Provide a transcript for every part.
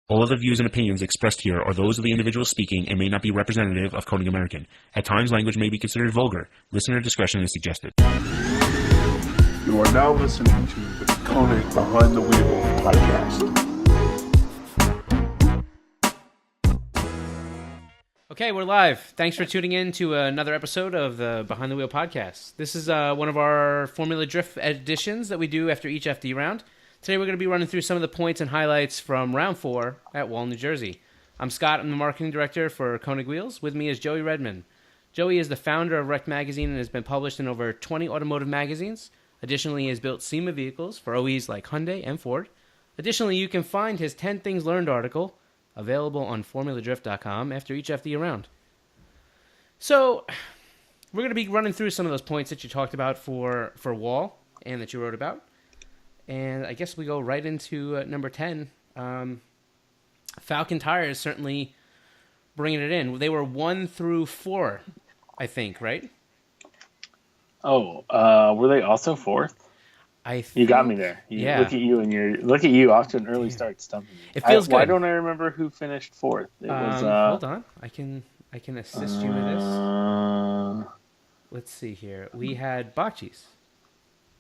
All of the views and opinions expressed here are those of the individual speaking and may not be representative of Konig American. At times, language may be considered vulgar. Listener discretion is suggested. You are now listening to the Konig Behind the Wheel podcast. Okay, we're live. Thanks for tuning in to another episode of the Behind the Wheel podcast. This is one of our Formula Drift editions that we do after each FD round. Today we're going to be running through some of the points and highlights from round 4 at Wall, New Jersey. I'm Scott. I'm the marketing director for Konig Wheels. With me is Joey Redman. Joey is the founder of Wrecked Magazine and has been published in over 20 automotive magazines. Additionally, he has built SEMA vehicles for OEs like Hyundai and Ford. Additionally, you can find his 10 Things Learned article available on formuladrift.com after each FD round. So, we're going to be running through some of those points that you talked about for Wall and that you wrote about. And I guess we go right into number 10. Falken Tires certainly bringing it in. They were 1 through 4, I think, right? Oh, were they also 4th? You got me there. Yeah. Look at you off to an early start stumping me. It feels good. Why don't I remember who finished 4th? It was hold on. I can assist you with this. Let's see here. We had Bocce's.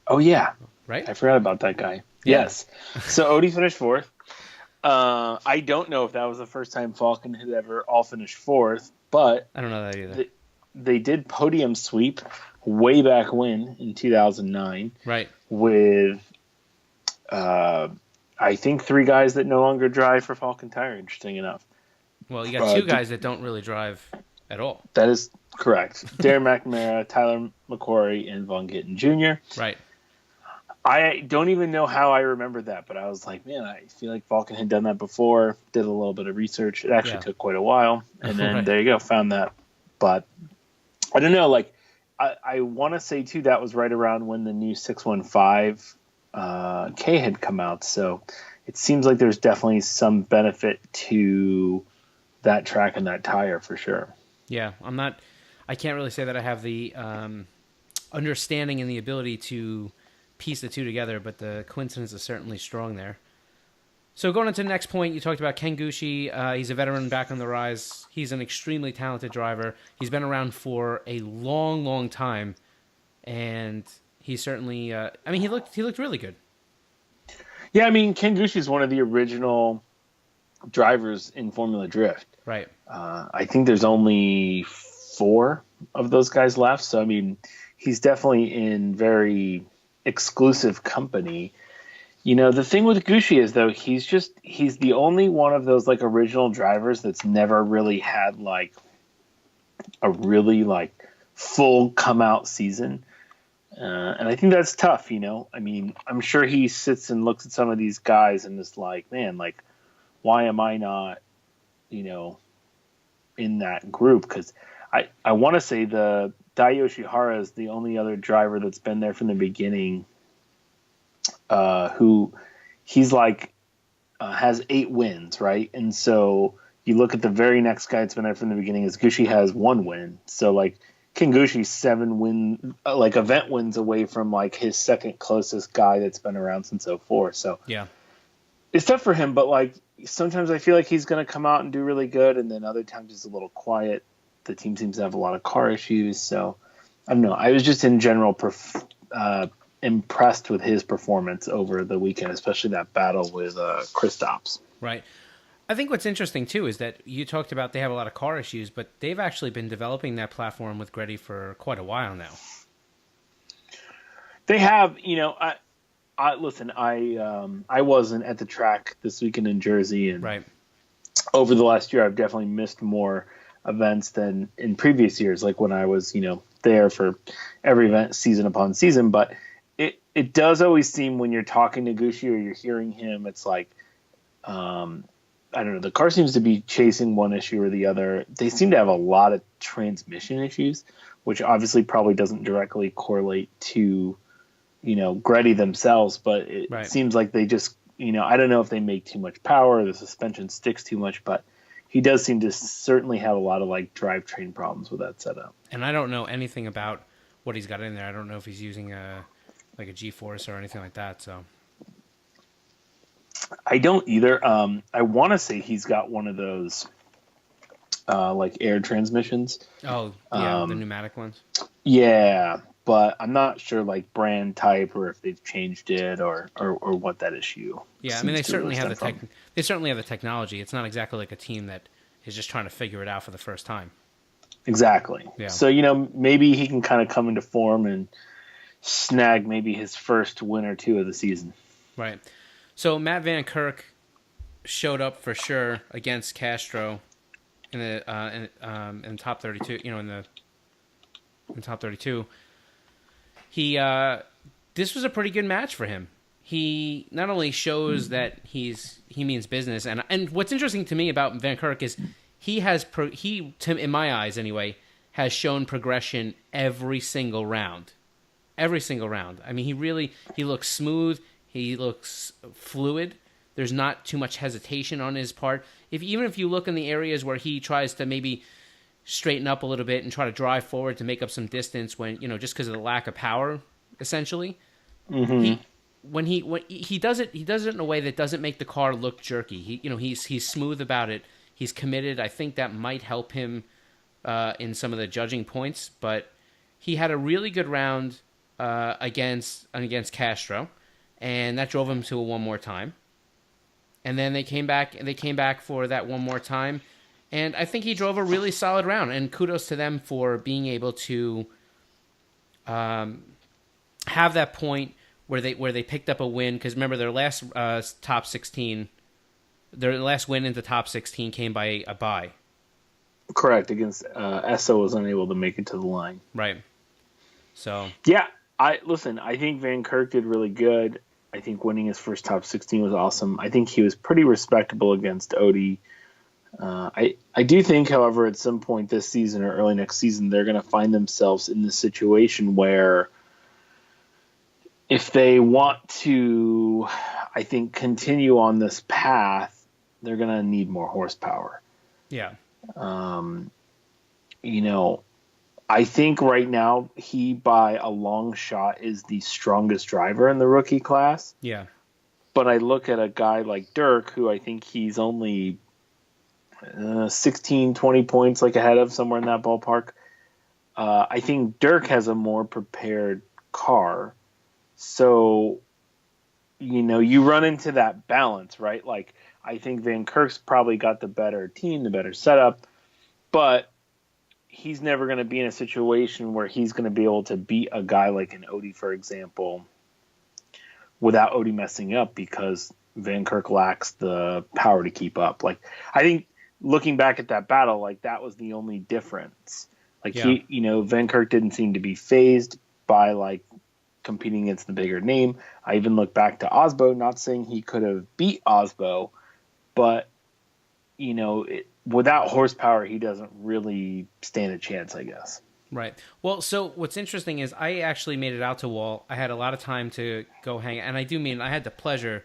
Oh yeah. Right? I forgot about that guy. Yeah. Yes. So Odie finished 4th. I don't know if that was the first time Falken had ever all finished 4th, but I don't know that either. They did podium sweep way back when in 2009. Right. With I think 3 guys that no longer drive for Falken Tire, interesting enough. Well, you got 2 guys that don't really drive at all. That is correct. Darren McNamara, Tyler McQuarrie, and Von Gittin Jr. Right. I don't even know how I remembered that, but I was like, man, I feel like Falken had done that before. Did a little bit of research. It actually took quite a while. And then there you go, found that. But I don't know, like, I want to say, too, that was right around when the new 615 K had come out. So it seems like there's definitely some benefit to that track and that tire for sure. Yeah, I can't really say that I have the understanding and the ability to piece the two together, but the coincidence is certainly strong there. So going on to the next point, you talked about Ken Gushi. He's a veteran back on the rise. He's an extremely talented driver. He's been around for a long, long time, and he certainly. He looked really good. Yeah, I mean, Ken Gushi is one of the original drivers in Formula Drift. Right. I think there's only 4 of those guys left, so I mean, he's definitely in very exclusive company. You know, the thing with Gushi is, though, he's the only one of those like original drivers that's never really had like a really like full come out season. And I think that's tough, you know. I mean, I'm sure he sits and looks at some of these guys and is like, man, like, why am I not, you know, in that group? Because I want to say the Dai Yoshihara is the only other driver that's been there from the beginning, who he's like has 8 wins, right? And so you look at the very next guy that's been there from the beginning is Gushi has 1 win. So like Ken Gushi's 7 event wins away from like his second closest guy that's been around since '04. So yeah, it's tough for him, but like sometimes I feel like he's going to come out and do really good, and then other times he's a little quiet. The team seems to have a lot of car issues, so I don't know. I was just in general impressed with his performance over the weekend, especially that battle with Kristaps. Right. I think what's interesting, too, is that you talked about they have a lot of car issues, but they've actually been developing that platform with Greddy for quite a while now. They have, you know, I wasn't at the track this weekend in Jersey, and right. Over the last year, I've definitely missed more events than in previous years, like when I was, you know, there for every event season upon season. But it does always seem when you're talking to Gushi or you're hearing him, it's like, I don't know, the car seems to be chasing one issue or the other. They seem to have a lot of transmission issues, which obviously probably doesn't directly correlate to, you know, Greddy themselves, but it seems like they just, you know, I don't know if they make too much power, the suspension sticks too much, but he does seem to certainly have a lot of like drivetrain problems with that setup. And I don't know anything about what he's got in there. I don't know if he's using a G-force or anything like that. So I don't either. I want to say he's got one of those like air transmissions. Oh, yeah, the pneumatic ones. Yeah, but I'm not sure like brand type or if they've changed it or what that issue. Yeah, I mean they certainly have the from. they certainly have the technology. It's not exactly like a team that is just trying to figure it out for the first time. Exactly. Yeah. So maybe he can kind of come into form and snag maybe his first win or two of the season. Right. So Matt Vankirk showed up for sure against Castro in the in top 32. In top 32. He this was a pretty good match for him. He not only shows that he means business, and what's interesting to me about Vankirk is in my eyes anyway, has shown progression every single round. Every single round. I mean, he looks smooth. He looks fluid. There's not too much hesitation on his part. Even if you look in the areas where he tries to maybe straighten up a little bit and try to drive forward to make up some distance when, just because of the lack of power, essentially. Mm-hmm. He does it in a way that doesn't make the car look jerky. He's smooth about it. He's committed. I think that might help him in some of the judging points, but he had a really good round against Castro, and that drove him to a one more time. And then they came back for that one more time, and I think he drove a really solid round. And kudos to them for being able to have that point where they picked up a win. Because remember, their last top 16, their last win into top 16 came by a bye. Correct. Against Esso was unable to make it to the line. Right. So yeah, I think Vankirk did really good. I think winning his first top 16 was awesome. I think he was pretty respectable against Odie. I do think, however, at some point this season or early next season, they're going to find themselves in this situation where if they want to, I think, continue on this path, they're going to need more horsepower. Yeah. I think right now he, by a long shot, is the strongest driver in the rookie class. Yeah. But I look at a guy like Dirk, who I think he's only 16, 20 points ahead of, somewhere in that ballpark. I think Dirk has a more prepared car. So, you run into that balance, right? I think Vankirk's probably got the better team, the better setup, but he's never going to be in a situation where he's going to be able to beat a guy like an Odie, for example, without Odie messing up, because Vankirk lacks the power to keep up. I think looking back at that battle, that was the only difference. Vankirk didn't seem to be phased by competing against the bigger name. I even look back to Osbo, not saying he could have beat Osbo, but without horsepower, he doesn't really stand a chance, I guess. Right. Well, so what's interesting is I actually made it out to Wall. I had a lot of time to go hang, and I do mean I had the pleasure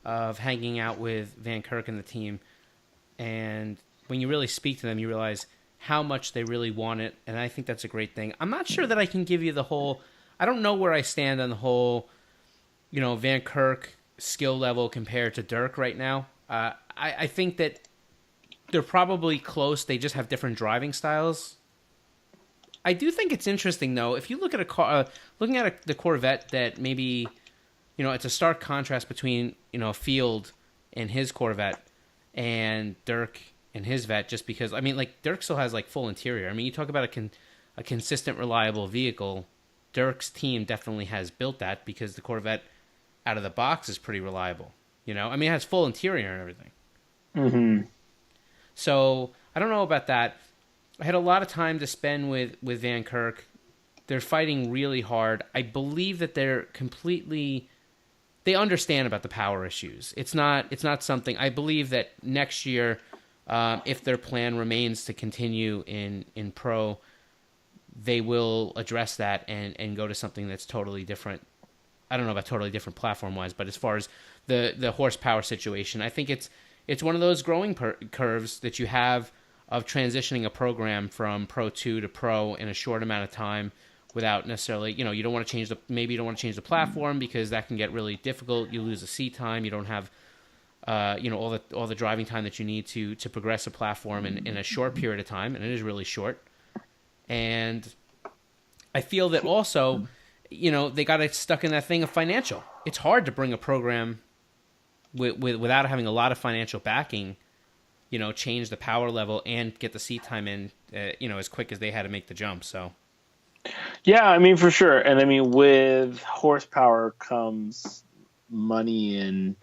of hanging out with Vankirk and the team. And when you really speak to them, you realize how much they really want it, and I think that's a great thing. I'm not sure that I can give you the whole. I don't know where I stand on the whole, Vankirk skill level compared to Dirk right now. I think that they're probably close. They just have different driving styles. I do think it's interesting, though, if you look at a car, looking at the Corvette that maybe, it's a stark contrast between, Field and his Corvette and Dirk and his Vet, just because, Dirk still has, full interior. You talk about a consistent, reliable vehicle. Dirk's team definitely has built that because the Corvette out of the box is pretty reliable. It has full interior and everything. Mm-hmm. So I don't know about that. I had a lot of time to spend with Vankirk. They're fighting really hard. I believe that they understand about the power issues. It's not something, I believe that next year, if their plan remains to continue in pro, they will address that and go to something that's totally different. I don't know about totally different platform-wise, but as far as the horsepower situation, I think it's one of those growing curves that you have of transitioning a program from Pro 2 to Pro in a short amount of time without necessarily, you don't want to change the platform because that can get really difficult. You lose a seat time. You don't have all the driving time that you need to progress a platform in a short period of time, and it is really short. And I feel that also, they got stuck in that thing of financial. It's hard to bring a program without having a lot of financial backing, change the power level and get the seat time in, as quick as they had to make the jump. So, yeah, I mean, for sure. And I mean, with horsepower comes money and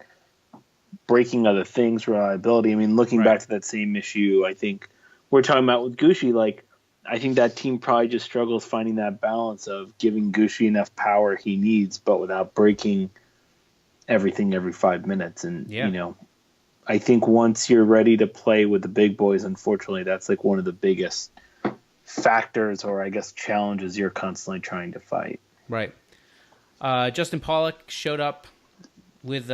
breaking other things, reliability. I mean, looking back to that same issue, I think we're talking about with Gushi, like, I think that team probably just struggles finding that balance of giving Gushi enough power he needs, but without breaking everything every 5 minutes. And, I think once you're ready to play with the big boys, unfortunately, that's like one of the biggest factors or I guess challenges you're constantly trying to fight. Right. Justin Pawlak showed up with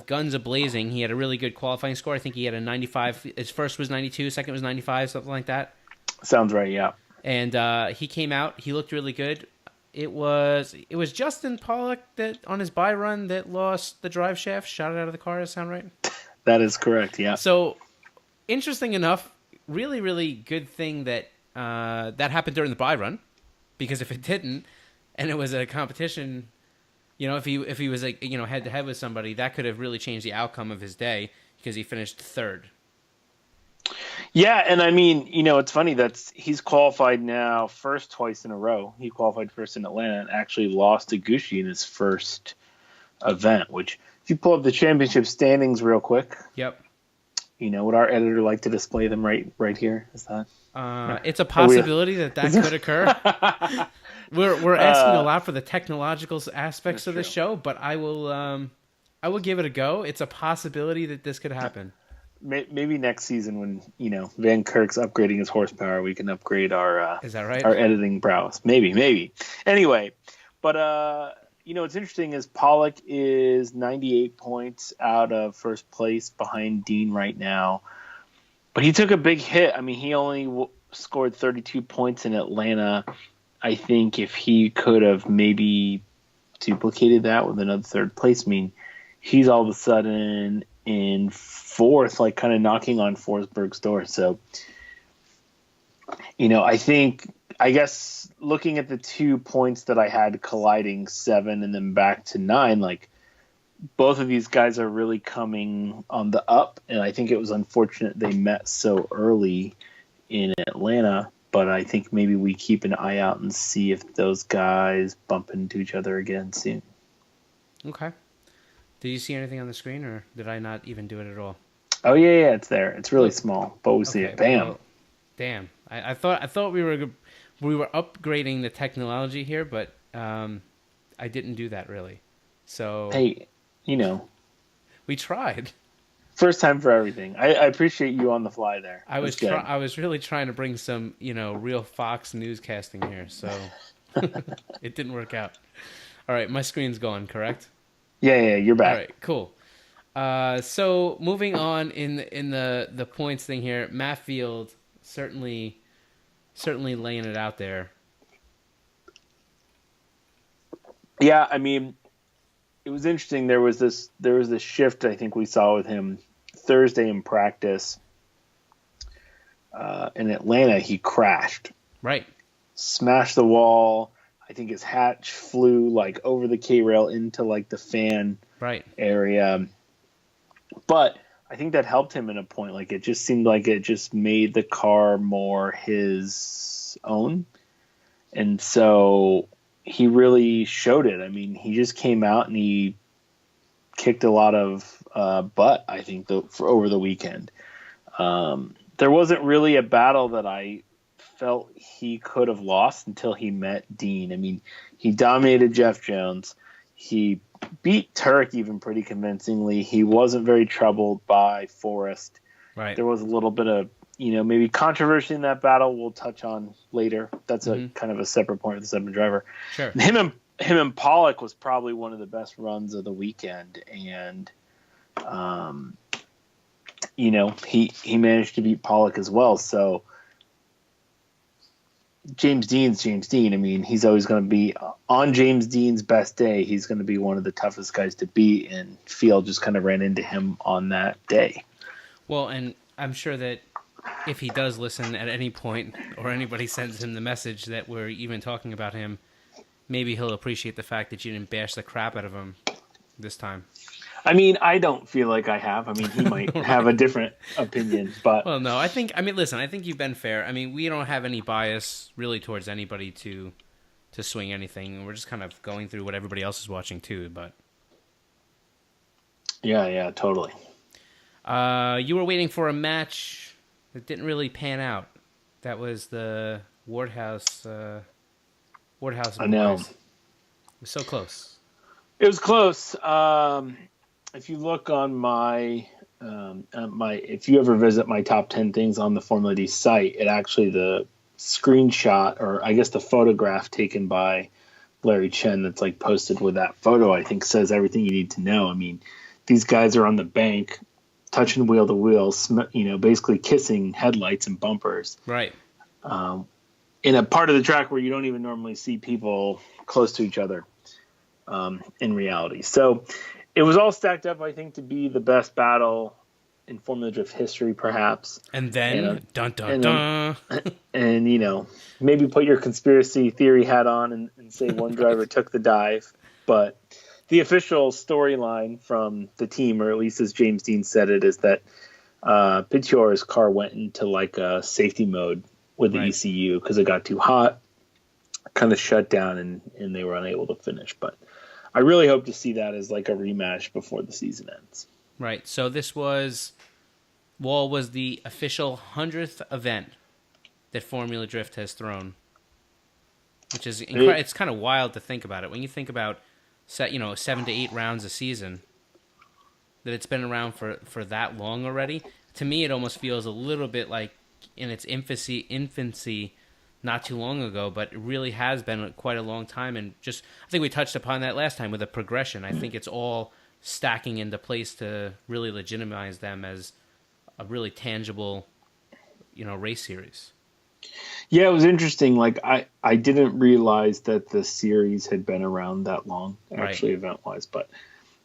guns a-blazing. He had a really good qualifying score. I think he had a 95. His first was 92, second was 95, something like that. Sounds right, yeah. And he came out. He looked really good. It was Justin Pawlak that on his bye run that lost the drive shaft, shot it out of the car. Does that sound right? That is correct, yeah. So, interesting enough, really, really good thing that that happened during the bye run, because if it didn't, and it was a competition, if he was head to head with somebody, that could have really changed the outcome of his day because he finished third. Yeah, and I mean, it's funny he's qualified now first twice in a row. He qualified first in Atlanta and actually lost to Gushi in his first event, which if you pull up the championship standings real quick. Yep. Would our editor like to display them right here? Is that? It's a possibility that could occur. We're asking a lot for the technological aspects of the show, but I will give it a go. It's a possibility that this could happen. Maybe next season when Vankirk's upgrading his horsepower, we can upgrade our is that right? Our editing prowess. Maybe. Anyway, but what's interesting is Pawlak is 98 points out of first place behind Deane right now, but he took a big hit. I mean, he only scored 32 points in Atlanta. I think if he could have maybe duplicated that with another third place, he's all of a sudden in fourth, like kind of knocking on Forsberg's door. So, I guess looking at the 2 points that I had colliding 7 and then back to 9, like both of these guys are really coming on the up. And I think it was unfortunate they met so early in Atlanta, but I think maybe we keep an eye out and see if those guys bump into each other again soon. Okay. Did you see anything on the screen, or did I not even do it at all? Oh yeah, it's there. It's really small, but we see it. Bam. Well, damn. I thought we were upgrading the technology here, but I didn't do that really. So hey, we tried. First time for everything. I appreciate you on the fly there. I was really trying to bring some real Fox newscasting here, so it didn't work out. All right, my screen's gone, correct? Yeah, you're back. All right, cool. So moving on in the points thing here, Matt Field certainly laying it out there. Yeah, I mean, it was interesting. There was this shift I think we saw with him Thursday in practice. In Atlanta, he crashed. Right. Smashed the wall. I think his hatch flew like over the K-rail into like the fan area. But I think that helped him in a point. Like it just seemed like it just made the car more his own. And so he really showed it. I mean, he just came out and he kicked a lot of butt, I think, for over the weekend. There wasn't really a battle that I felt he could have lost until he met Deane. I mean, he dominated Jeff Jones. He beat Turek even pretty convincingly. He wasn't very troubled by Forrest. Right. There was a little bit of, maybe controversy in that battle we'll touch on later. That's a kind of a separate point with the 7 driver. Sure. Him and Pawlak was probably one of the best runs of the weekend. And, he managed to beat Pawlak as well. So, James Deane's James Deane. I mean, he's always going to be on James Deane's best day. He's going to be one of the toughest guys to beat, and Field just kind of ran into him on that day. Well, and I'm sure that if he does listen at any point, or anybody sends him the message that we're even talking about him, maybe he'll appreciate the fact that you didn't bash the crap out of him this time. I mean, I don't feel like I have. I mean, he might have a different opinion, but... Well, no, I think you've been fair. I mean, we don't have any bias really towards anybody to swing anything. We're just kind of going through what everybody else is watching too, but... Yeah, totally. You were waiting for a match that didn't really pan out. That was the Wardhouse I know. Boys. It was so close. It was close. If you look on my if you ever visit my top 10 things on the Formula D site, it actually, the screenshot, or I guess the photograph taken by Larry Chen that's like posted with that photo, I think says everything you need to know. I mean, these guys are on the bank, touching wheel to wheel, basically kissing headlights and bumpers. Right. In a part of the track where you don't even normally see people close to each other in reality. So it was all stacked up, I think, to be the best battle in Formula Drift history, perhaps. And then, dun. And maybe put your conspiracy theory hat on and say one driver took the dive. But the official storyline from the team, or at least as James Deane said it, is that Pitior's car went into like a safety mode with the ECU because it got too hot, kind of shut down, and they were unable to finish. But I really hope to see that as like a rematch before the season ends. Right. So this was the official 100th event that Formula Drift has thrown, which is it's kind of wild to think about it. When you think about 7 to 8 rounds a season, that it's been around for that long already. To me, it almost feels a little bit like in its infancy not too long ago, but it really has been quite a long time. And just, I think we touched upon that last time with the progression. I think it's all stacking into place to really legitimize them as a really tangible, race series. Yeah, it was interesting. Like I didn't realize that the series had been around that long, actually, event-wise. But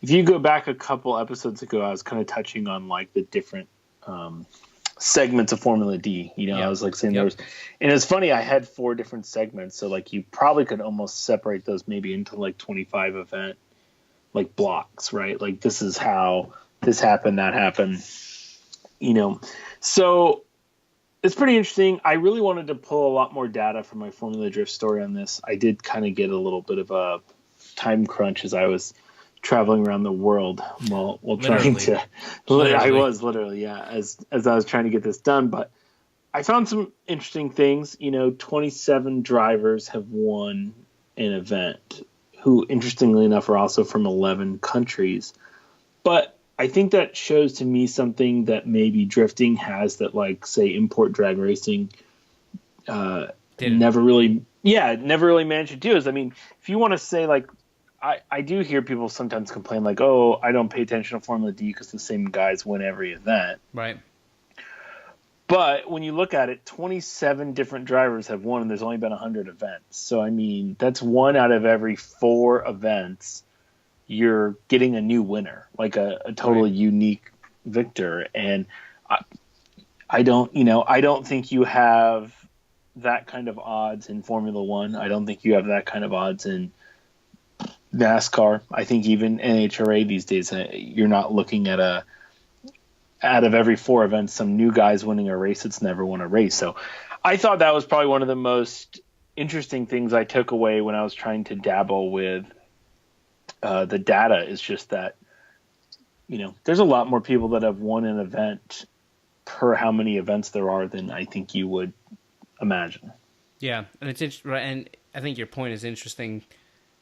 if you go back a couple episodes ago, I was kind of touching on like the different segments of Formula D. I was like saying there was, and it's funny, I had 4 different segments, so like you probably could almost separate those maybe into like 25 event like blocks, right? Like this is how this happened, that happened, So it's pretty interesting. I really wanted to pull a lot more data from my Formula Drift story on this. I did kind of get a little bit of a time crunch as I was traveling around the world while trying to. I was literally, as I was trying to get this done. But I found some interesting things. 27 drivers have won an event, who, interestingly enough, are also from 11 countries. But I think that shows to me something that maybe drifting has that, like, say, import drag racing never really managed to do. Is, I mean, if you want to say, like, I do hear people sometimes complain, like, oh, I don't pay attention to Formula D because the same guys win every event. Right. But when you look at it, 27 different drivers have won, and there's only been 100 events. So, I mean, that's 1 out of every 4 events you're getting a new winner, like a totally unique victor. And I don't think you have that kind of odds in Formula One. I don't think you have that kind of odds in NASCAR. I think even NHRA these days, you're not looking at out of every 4 events, some new guys winning a race that's never won a race. So I thought that was probably one of the most interesting things I took away when I was trying to dabble with the data, is just that, there's a lot more people that have won an event per how many events there are than I think you would imagine. Yeah, and it's right, and I think your point is interesting.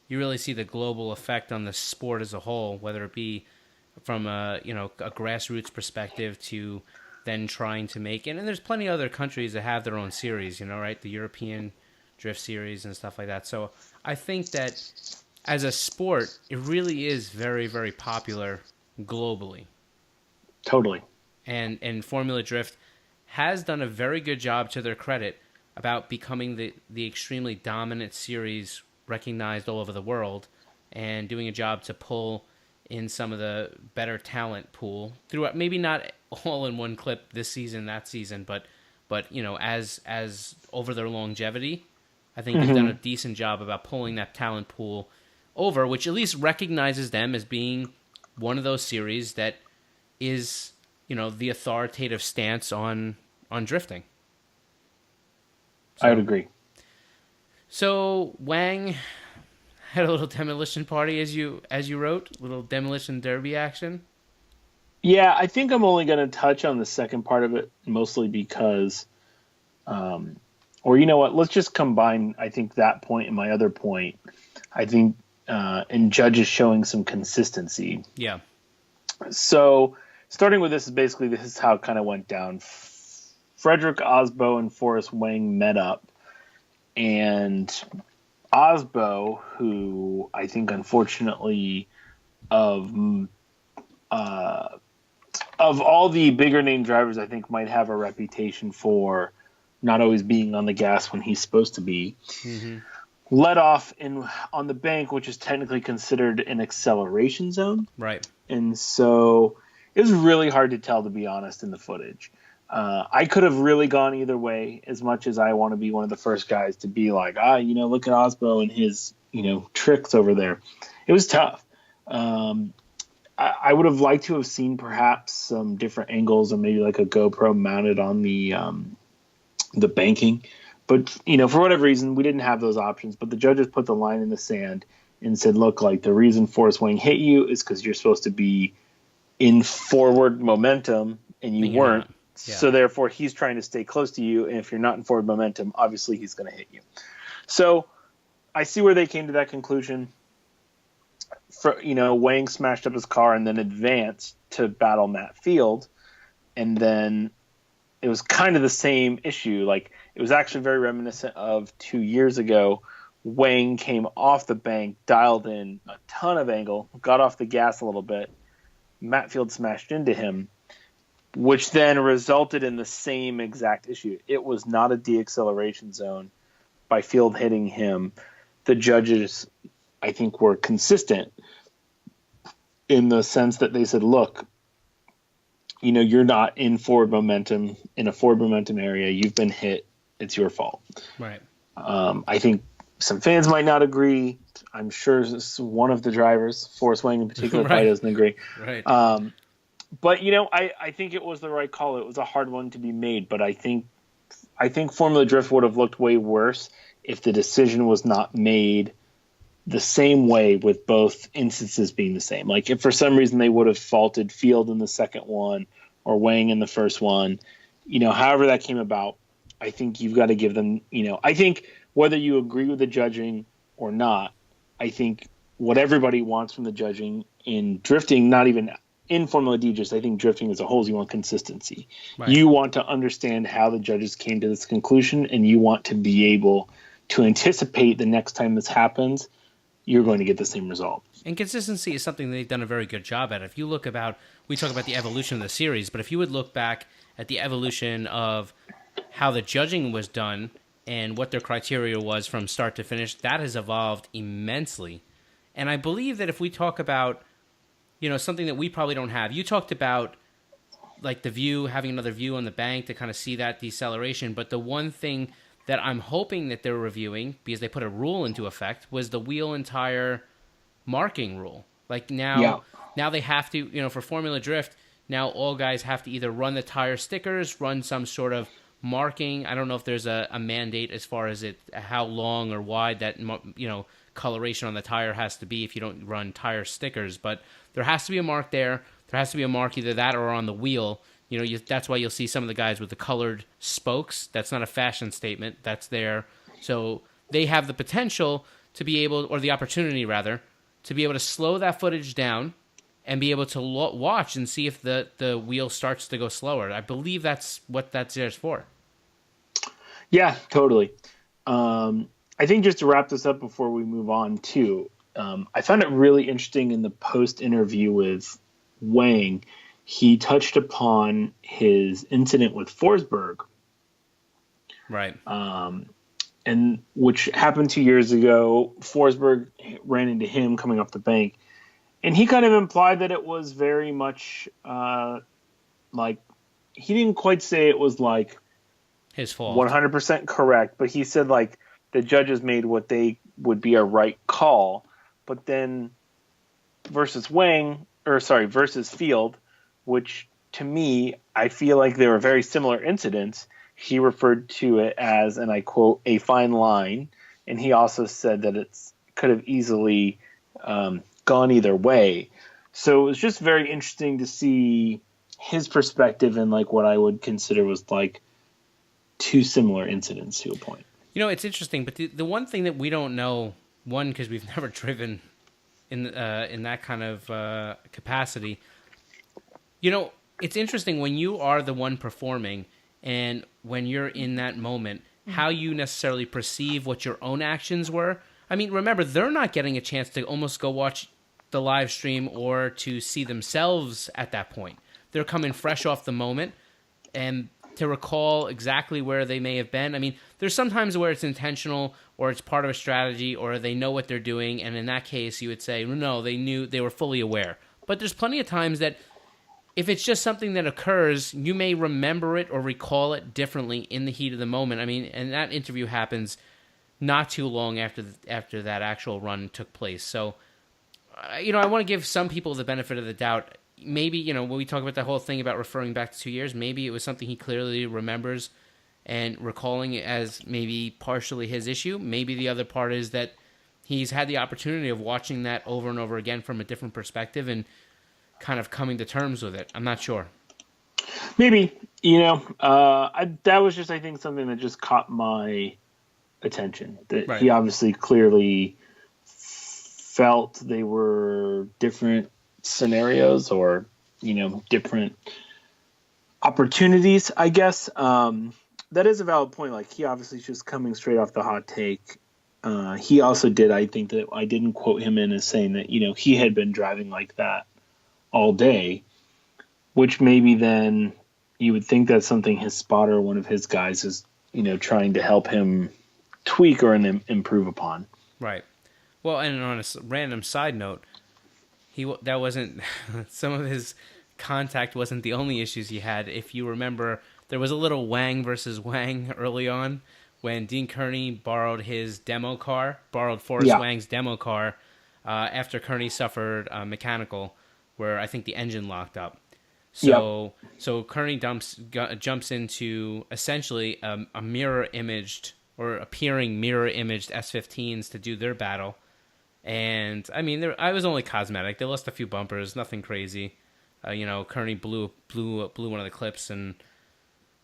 You really see the global effect on the sport as a whole, whether it be from a grassroots perspective to then trying to make it. And there's plenty of other countries that have their own series, right? The European Drift Series and stuff like that. So I think that as a sport, it really is very, very popular globally. Totally. And Formula Drift has done a very good job, to their credit, about becoming the extremely dominant series recognized all over the world, and doing a job to pull in some of the better talent pool throughout, maybe not all in one clip this season, that season, but as over their longevity, I think they've done a decent job about pulling that talent pool over, which at least recognizes them as being one of those series that is, the authoritative stance on drifting. I would agree. So Wang had a little demolition party, as you wrote, little demolition derby action. Yeah, I think I'm only going to touch on the second part of it, mostly because, or you know what, let's just combine, I think, that point and my other point. I think in judges showing some consistency. Yeah. So starting with this is how it kind of went down. Frederick Osbo and Forrest Wang met up, and Osbo, who I think unfortunately of all the bigger name drivers, I think might have a reputation for not always being on the gas when he's supposed to be, let off on the bank, which is technically considered an acceleration zone. Right. And so it was really hard to tell, to be honest, in the footage. I could have really gone either way, as much as I want to be one of the first guys to be like, look at Osbo and his, tricks over there. It was tough. I would have liked to have seen perhaps some different angles, or maybe like a GoPro mounted on the banking. But, for whatever reason, we didn't have those options. But the judges put the line in the sand and said, look, like the reason Forrest Wang hit you is because you're supposed to be in forward momentum and you weren't. Yeah. So therefore he's trying to stay close to you. And if you're not in forward momentum, obviously he's going to hit you. So I see where they came to that conclusion. Wang smashed up his car and then advanced to battle Matt Field. And then it was kind of the same issue. Like, it was actually very reminiscent of 2 years ago. Wang came off the bank, dialed in a ton of angle, got off the gas a little bit. Matt Field smashed into him, which then resulted in the same exact issue. It was not a deacceleration zone by Field hitting him. The judges, I think, were consistent in the sense that they said, look, you're not in forward momentum, in a forward momentum area. You've been hit. It's your fault. Right. I think some fans might not agree. I'm sure one of the drivers, Forrest Wang in particular, right. probably doesn't agree. Right. But, I think it was the right call. It was a hard one to be made, but I think Formula Drift would have looked way worse if the decision was not made the same way, with both instances being the same. Like, if for some reason they would have faulted Field in the second one or Wang in the first one, however that came about, I think you've got to give them, I think whether you agree with the judging or not, I think what everybody wants from the judging in drifting, not even in Formula D, just I think drifting as a whole, is you want consistency. Right. You want to understand how the judges came to this conclusion, and you want to be able to anticipate the next time this happens, you're going to get the same result. And consistency is something they've done a very good job at. If you look we talk about the evolution of the series, but if you would look back at the evolution of how the judging was done and what their criteria was from start to finish, that has evolved immensely. And I believe that if we talk about, something that we probably don't have, you talked about like the view, having another view on the bank to kind of see that deceleration. But the one thing that I'm hoping that they're reviewing, because they put a rule into effect, was the wheel and tire marking rule. Like now they have to, for Formula Drift, now all guys have to either run the tire stickers, run some sort of marking. I don't know if there's a mandate as far as how long or wide that, coloration on the tire has to be if you don't run tire stickers. But there has to be a mark there. There has to be a mark either that or on the wheel. That's why you'll see some of the guys with the colored spokes. That's not a fashion statement. That's there. So they have the potential to be able, or the opportunity rather, to be able to slow that footage down and be able to watch and see if the wheel starts to go slower. I believe that's what that's there for. Yeah, totally. I think just to wrap this up before we move on too, I found it really interesting in the post interview with Wang. He touched upon his incident with Forsberg Right. And which happened 2 years ago. Forsberg ran into him coming off the bank, and he kind of implied that it was very much like, he didn't quite say it was like His fault. 100% correct, but he said like the judges made what they would be a right call. But then versus Field, which to me, I feel like they were very similar incidents. He referred to it as, and I quote, a fine line. And he also said that it's could have easily gone either way. So it was just very interesting to see his perspective in like what I would consider was like two similar incidents to a point. You know, it's interesting, but the one thing that we don't know, one, because we've never driven in that kind of capacity, you know, it's interesting when you are the one performing and when you're in that moment, how you necessarily perceive what your own actions were. I mean, remember, they're not getting a chance to almost go watch the live stream or to see themselves at that point. They're coming fresh off the moment, and to recall exactly where they may have been. I mean, there's sometimes where it's intentional or it's part of a strategy or they know what they're doing, and in that case, you would say, no, they were fully aware. But there's plenty of times that if it's just something that occurs, you may remember it or recall it differently in the heat of the moment. I mean, and that interview happens not too long after that actual run took place. So, you know, I want to give some people the benefit of the doubt. Maybe, you know, when we talk about the whole thing about referring back to 2 years, maybe it was something he clearly remembers and recalling it as maybe partially his issue. Maybe the other part is that he's had the opportunity of watching that over and over again from a different perspective and kind of coming to terms with it. I'm not sure. Maybe, you know, that was just, I think, something that just caught my attention. That Right. He obviously clearly felt they were different scenarios or, you know, different opportunities, I guess. That is a valid point. Like, he obviously is just coming straight off the hot take. He also did, I think that I didn't quote him in as saying that, you know, he had been driving like that all day, which maybe then you would think that's something his spotter, one of his guys, is, you know, trying to help him tweak or improve upon. Right. Well, and on a random side note, that wasn't some of his contact wasn't the only issues he had. If you remember, there was a little Wang versus Wang early on when Deane Kearney borrowed Forrest Wang's demo car after Kearney suffered mechanical, where I think the engine locked up. So Kearney jumps into essentially a mirror imaged or appearing mirror imaged S15s to do their battle. And I mean, I was only cosmetic. They lost a few bumpers, nothing crazy. You know, Kearney blew one of the clips and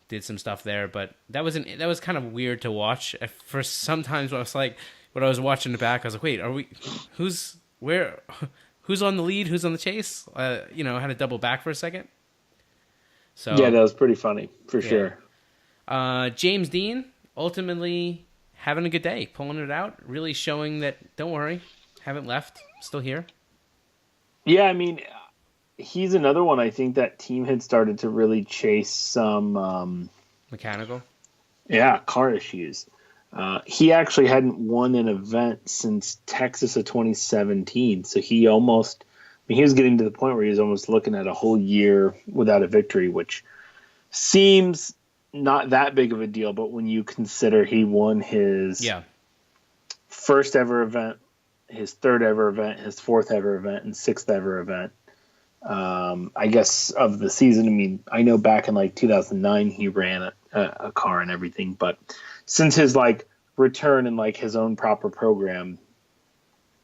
did some stuff there. But that was kind of weird to watch. For sometimes when I was watching the back, I was like, wait, who's on the lead? Who's on the chase? You know, I had to double back for a second. So yeah, that was pretty funny for sure. James Deane ultimately having a good day, pulling it out, really showing that don't worry, haven't left, still here. Yeah, I mean, he's another one. I think that team had started to really chase some mechanical, car issues. He actually hadn't won an event since Texas of 2017, so he was getting to the point where he was almost looking at a whole year without a victory, which seems not that big of a deal, but when you consider he won his first ever event, his third ever event, his fourth ever event, and sixth ever event, I guess, of the season. I mean, I know back in like 2009 he ran a car and everything, but since his like return in like his own proper program,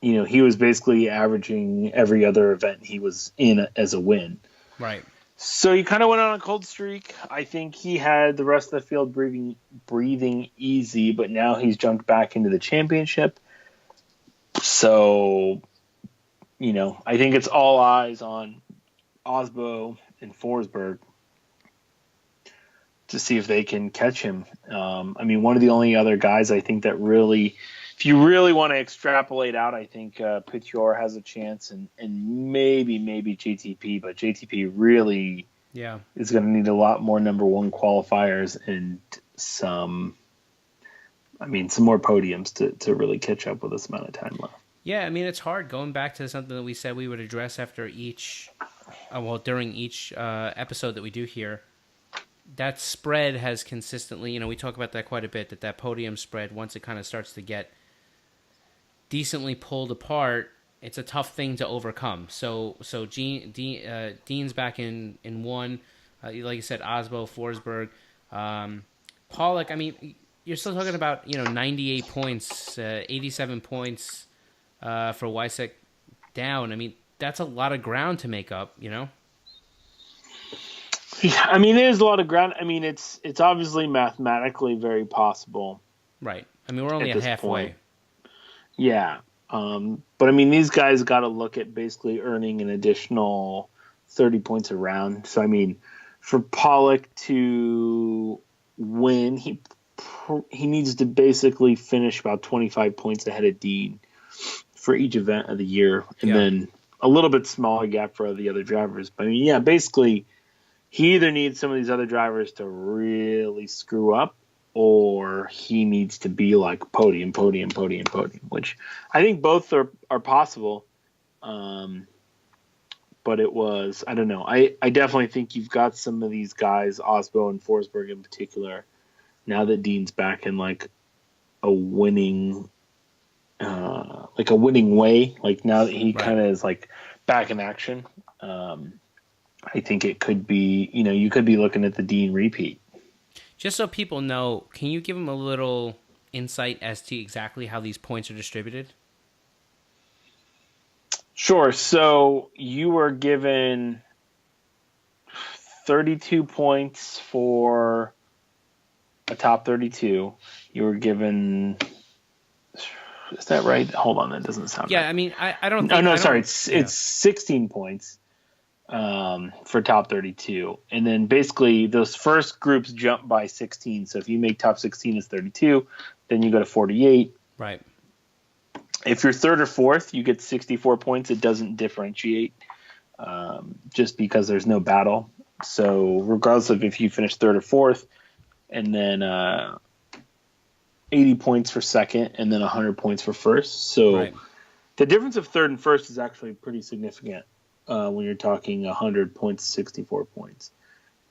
you know, he was basically averaging every other event he was in as a win. Right. So he kind of went on a cold streak. I think he had the rest of the field breathing easy, but now he's jumped back into the championship. So, you know, I think it's all eyes on Osbo and Forsberg to see if they can catch him. I mean, one of the only other guys I think that really, if you really want to extrapolate out, I think Pitior has a chance, and maybe JTP, but JTP really is going to need a lot more number one qualifiers, and some more podiums to really catch up with this amount of time left. Yeah, I mean, it's hard going back to something that we said we would address after each, during each episode that we do here. That spread has consistently, we talk about that quite a bit, that podium spread, once it kind of starts to get decently pulled apart, it's a tough thing to overcome. So Deane's back in one, like you said, Osbo, Forsberg, Pawlak. I mean, you're still talking about 98 points, 87 points for Wiecek down. I mean, that's a lot of ground to make up. Yeah, I mean, there's a lot of ground. I mean, it's obviously mathematically very possible. Right. I mean, we're only at halfway. Point. Yeah. But I mean, these guys got to look at basically earning an additional 30 points a round. So, I mean, for Pawlak to win, he needs to basically finish about 25 points ahead of Deane for each event of the year. And then a little bit smaller gap for the other drivers. But I mean, yeah, basically he either needs some of these other drivers to really screw up, or he needs to be like podium, which I think both are possible. But it was, I don't know. I definitely think you've got some of these guys, Osbo and Forsberg in particular, now that Deane's back in like a winning way, like now that he kind of is like back in action. I think it could be, you could be looking at the Deane repeat. Just so people know, can you give them a little insight as to exactly how these points are distributed? Sure. So you were given 32 points for a top 32. You were given... Is that right? Hold on, that doesn't sound right. Yeah, I mean, I don't think... sorry. It's 16 points for top 32. And then basically those first groups jump by 16. So if you make top 16 is 32, then you go to 48. Right. If you're third or fourth, you get 64 points. It doesn't differentiate just because there's no battle. So regardless of if you finish third or fourth, and then 80 points for second, and then 100 points for first. So the difference of third and first is actually pretty significant when you're talking 100 points, 64 points.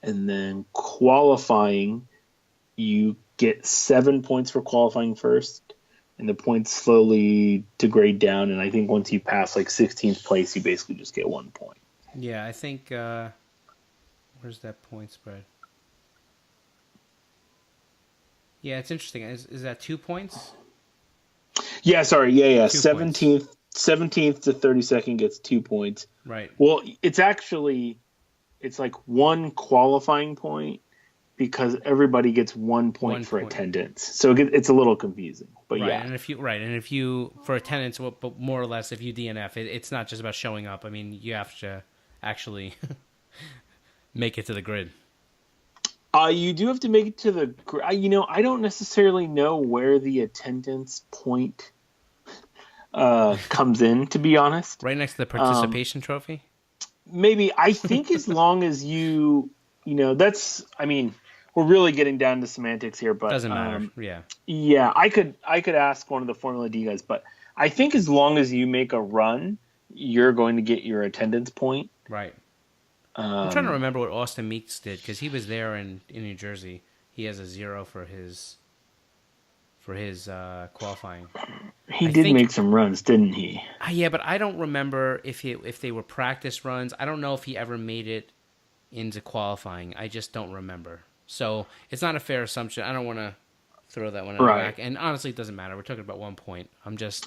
And then qualifying, you get 7 points for qualifying first, and the points slowly degrade down. And I think once you pass like 16th place, you basically just get 1 point. Yeah, I think where's that point spread? Yeah, it's interesting. Is that 2 points? Yeah, sorry. Yeah. 17th to 32nd gets 2 points. Right. Well, it's like one qualifying point because everybody gets 1 point for attendance. So it's a little confusing. But right. yeah. And if you for attendance, but more or less, if you DNF, it's not just about showing up. I mean, you have to actually make it to the grid. You do have to make it to the... I don't necessarily know where the attendance point comes in, to be honest. Right next to the participation trophy? Maybe. I think as long as that's... I mean, we're really getting down to semantics here, but... Doesn't matter, yeah. Yeah, I could ask one of the Formula D guys, but I think as long as you make a run, you're going to get your attendance point. Right. I'm trying to remember what Austin Meeks did, because he was there in New Jersey. He has a 0 for his qualifying. He did make some runs, didn't he? Yeah, but I don't remember if they were practice runs. I don't know if he ever made it into qualifying. I just don't remember. So it's not a fair assumption. I don't want to throw that one in the back. And honestly, it doesn't matter. We're talking about 1 point. I just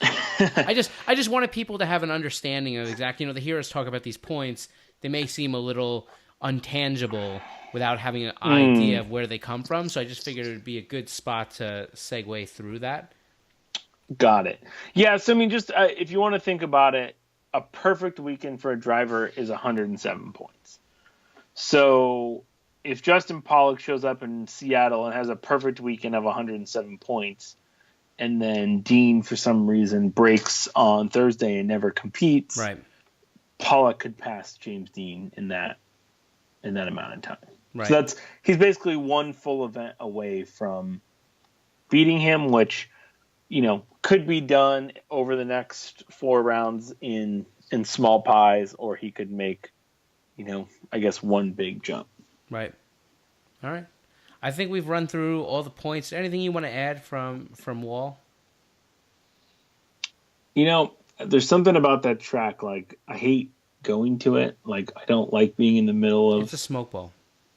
wanted people to have an understanding of exactly. They hear us talk about these points. They may seem a little untangible without having an idea of where they come from. So I just figured it would be a good spot to segue through that. Got it. Yeah, so I mean, just if you want to think about it, a perfect weekend for a driver is 107 points. So if Justin Pawlak shows up in Seattle and has a perfect weekend of 107 points, and then Deane, for some reason, breaks on Thursday and never competes, right? Pawlak could pass James Deane in that amount of time. Right. So he's basically one full event away from beating him, which, could be done over the next 4 rounds in small pies, or he could make, I guess one big jump. Right. All right. I think we've run through all the points. Anything you want to add from Wall? There's something about that track. Like, I hate going to it. Like, I don't like being in the middle of It's a smoke ball.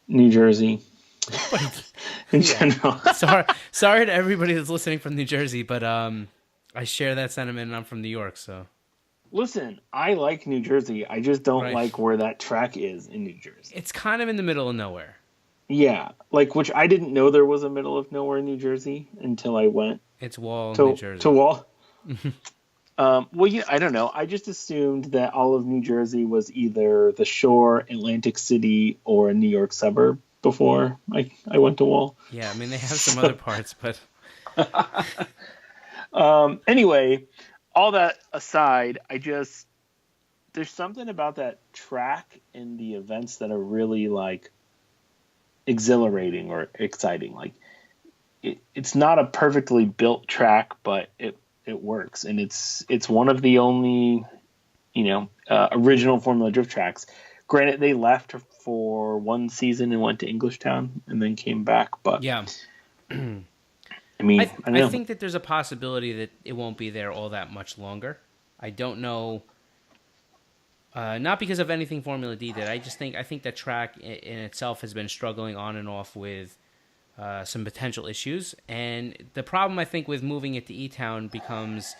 New Jersey in general. Sorry to everybody that's listening from New Jersey, but I share that sentiment, and I'm from New York, so. Listen, I like New Jersey. I just don't like where that track is in New Jersey. It's kind of in the middle of nowhere. Yeah, which I didn't know there was a middle of nowhere in New Jersey until I went. It's Wall, New Jersey. To Wall. I don't know. I just assumed that all of New Jersey was either the Shore, Atlantic City, or a New York suburb before I went to Wall. Yeah, I mean, they have some other parts, but... Anyway, all that aside, there's something about that track and the events that are really, exhilarating or exciting. Like, it's not a perfectly built track, but it works, and it's one of the only original Formula Drift tracks. Granted, they left for one season and went to Englishtown and then came back, but yeah. I mean, I think that there's a possibility that it won't be there all that much longer. I don't know. Not because of anything Formula D did. I think that track in itself has been struggling on and off with some potential issues. And the problem, I think, with moving it to E-Town becomes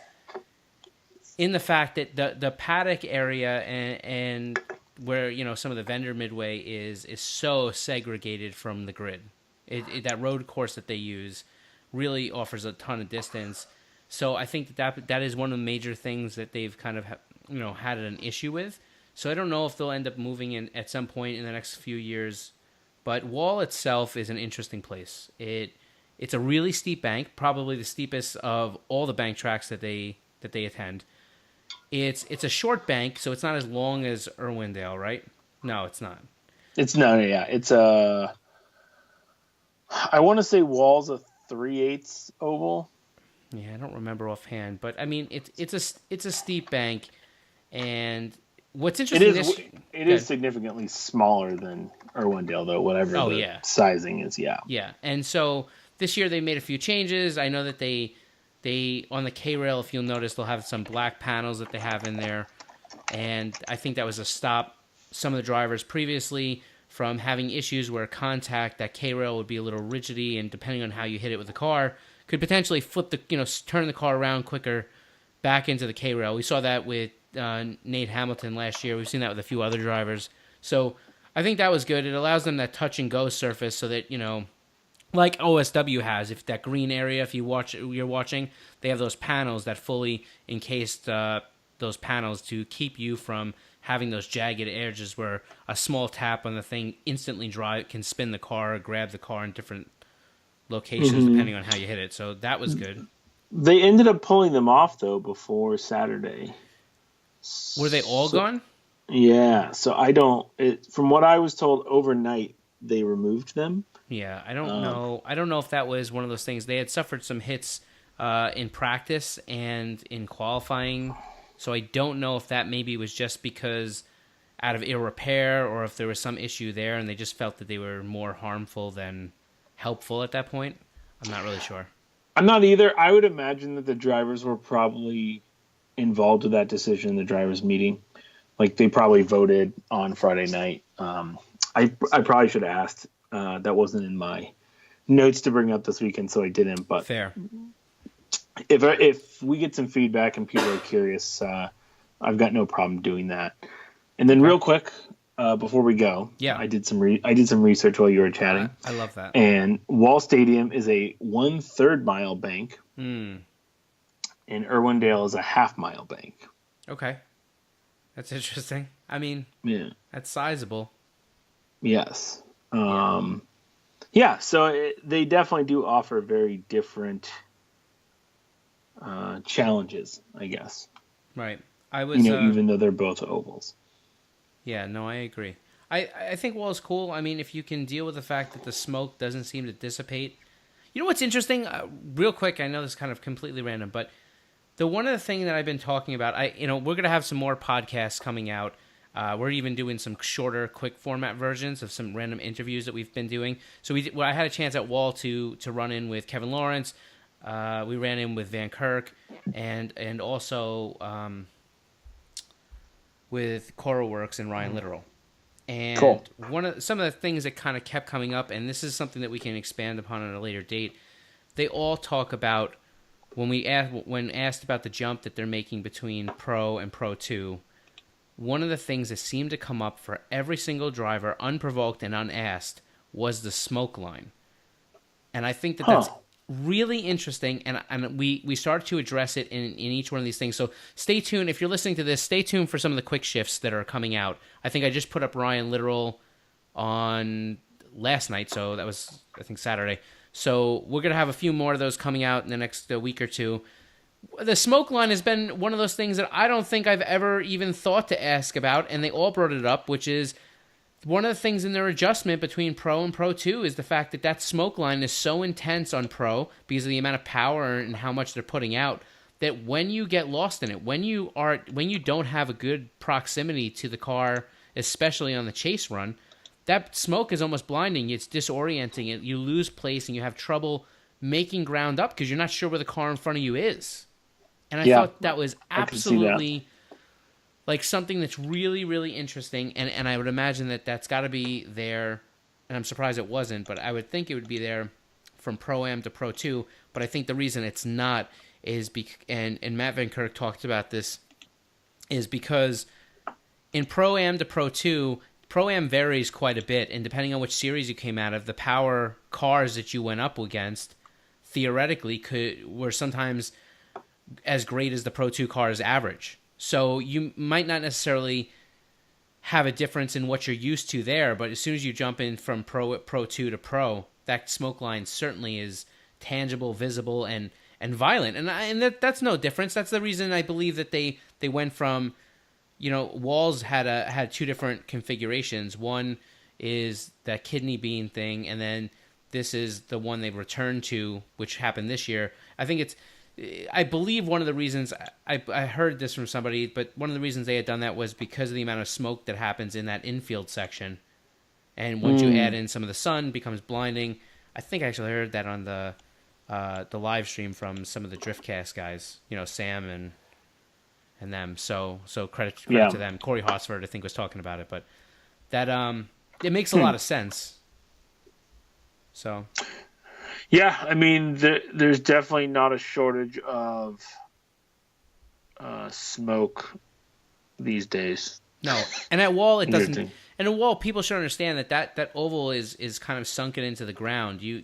in the fact that the paddock area and where, some of the vendor midway is so segregated from the grid. That road course that they use really offers a ton of distance. So I think that is one of the major things that they've kind of had an issue with. So I don't know if they'll end up moving in at some point in the next few years. But Wall itself is an interesting place. It's a really steep bank, probably the steepest of all the bank tracks that they attend. It's a short bank, so it's not as long as Irwindale, right? No, it's not. It's I want to say Wall's a 3/8 oval. Yeah, I don't remember offhand, but I mean it's a steep bank, and what's interesting it is significantly smaller than Irwindale, though, whatever sizing is. Yeah, and so this year they made a few changes. I know that they on the K-Rail, if you'll notice, they'll have some black panels that they have in there, and I think that was to stop some of the drivers previously from having issues where contact, that K-Rail would be a little rigidy, and depending on how you hit it with the car, could potentially turn the car around quicker back into the K-Rail. We saw that with Nate Hamilton last year. We've seen that with a few other drivers. So I think that was good. It allows them that touch and go surface so that, like OSW has, if that green area, if you're watching, they have those panels that fully encased those panels to keep you from having those jagged edges where a small tap on the thing instantly can spin the car or grab the car in different locations depending on how you hit it. So that was good. They ended up pulling them off, though, before Saturday. Were they all gone? Yeah. So from what I was told, overnight they removed them. Yeah, I don't know. I don't know if that was one of those things. They had suffered some hits in practice and in qualifying. So I don't know if that maybe was just because out of ill repair or if there was some issue there and they just felt that they were more harmful than helpful at that point. I'm not really sure. I'm not either. I would imagine that the drivers were probably involved with that decision in the drivers' meeting. Like, they probably voted on Friday night. I probably should have asked. That wasn't in my notes to bring up this weekend, so I didn't. But fair. If we get some feedback and people are curious, I've got no problem doing that. And then real quick, before we go, I did some research while you were chatting. I love that. And Wall Stadium is a 1/3 mile bank, and Irwindale is a 1/2 mile bank. Okay, that's interesting. I mean, that's sizable. Yes. So they definitely do offer very different challenges, I guess. Right. I was even though they're both ovals. Yeah, no, I agree. I think wall is cool. I mean, if you can deal with the fact that the smoke doesn't seem to dissipate. You know what's interesting? Real quick, I know this is kind of completely random, but one of the things that I've been talking about, we're going to have some more podcasts coming out. We're even doing some shorter, quick format versions of some random interviews that we've been doing. So I had a chance at Wall to run in with Kevin Lawrence. We ran in with Vankirk and also with Coral Works and Ryan Littoral. And cool. Some of the things that kind of kept coming up, and this is something that we can expand upon at a later date, they all talk about when asked about the jump that they're making between Pro and Pro 2, one of the things that seemed to come up for every single driver, unprovoked and unasked, was the smoke line. And I think that's really interesting, and we started to address it in each one of these things. So stay tuned. If you're listening to this, stay tuned for some of the quick shifts that are coming out. I think I just put up Ryan Littoral on last night, so that was, I think, Saturday. So we're going to have a few more of those coming out in the next week or two. The smoke line has been one of those things that I don't think I've ever even thought to ask about, and they all brought it up, which is one of the things in their adjustment between Pro and Pro 2 is the fact that smoke line is so intense on Pro because of the amount of power and how much they're putting out, that when you get lost in it, when you don't have a good proximity to the car, especially on the chase run, that smoke is almost blinding. It's disorienting. You lose place and you have trouble making ground up because you're not sure where the car in front of you is. And I thought that was absolutely like something that's really, really interesting. And I would imagine that's got to be there. And I'm surprised it wasn't, but I would think it would be there from Pro-Am to Pro 2. But I think the reason it's not is and Matt Vankirk talked about this, is because in Pro-Am to Pro 2, Pro-Am varies quite a bit, and depending on which series you came out of, the power cars that you went up against theoretically were sometimes as great as the Pro 2 car's average. So you might not necessarily have a difference in what you're used to there, but as soon as you jump in from Pro 2 to Pro, that smoke line certainly is tangible, visible, and violent. And that's no difference. That's the reason I believe that they went from, Walls had two different configurations. One is that kidney bean thing, and then this is the one they returned to, which happened this year. I believe one of the reasons, I heard this from somebody, but one of the reasons they had done that was because of the amount of smoke that happens in that infield section. And once you add in some of the sun, it becomes blinding. I think I actually heard that on the live stream from some of the Driftcast guys, Sam and them. So credit to them. Corey Hosford, I think, was talking about it, but that it makes a lot of sense. So, yeah, I mean, there's definitely not a shortage of smoke these days. No, and at Wall it doesn't. And at Wall, people should understand that oval is kind of sunken into the ground. You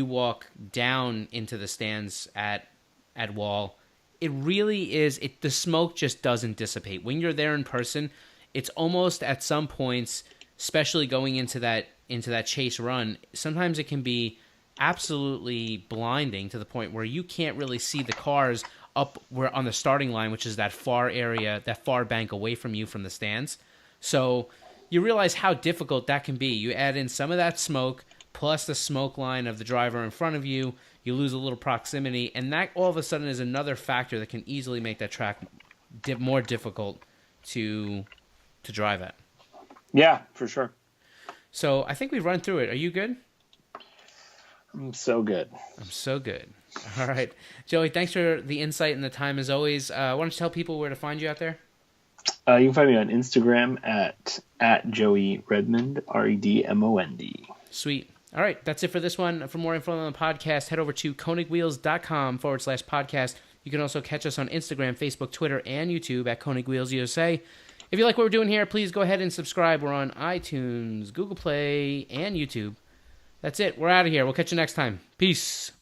walk down into the stands at Wall. It really is. The smoke just doesn't dissipate when you're there in person. It's almost at some points, especially going into that chase run, sometimes it can be absolutely blinding to the point where you can't really see the cars up where on the starting line, which is that far area, that far bank away from you from the stands. So you realize how difficult that can be. You add in some of that smoke plus the smoke line of the driver in front of you, you lose a little proximity, and that all of a sudden is another factor that can easily make that track more difficult to drive at. Yeah, for sure. So I think we've run through it. Are you good? I'm so good. I'm so good. All right. Joey, thanks for the insight and the time as always. Why don't you tell people where to find you out there? You can find me on Instagram at Joey Redmond, Redmond. Sweet. All right. That's it for this one. For more info on the podcast, head over to konigwheels.com/podcast. You can also catch us on Instagram, Facebook, Twitter, and YouTube at Konig Wheels USA. If you like what we're doing here, please go ahead and subscribe. We're on iTunes, Google Play, and YouTube. That's it. We're out of here. We'll catch you next time. Peace.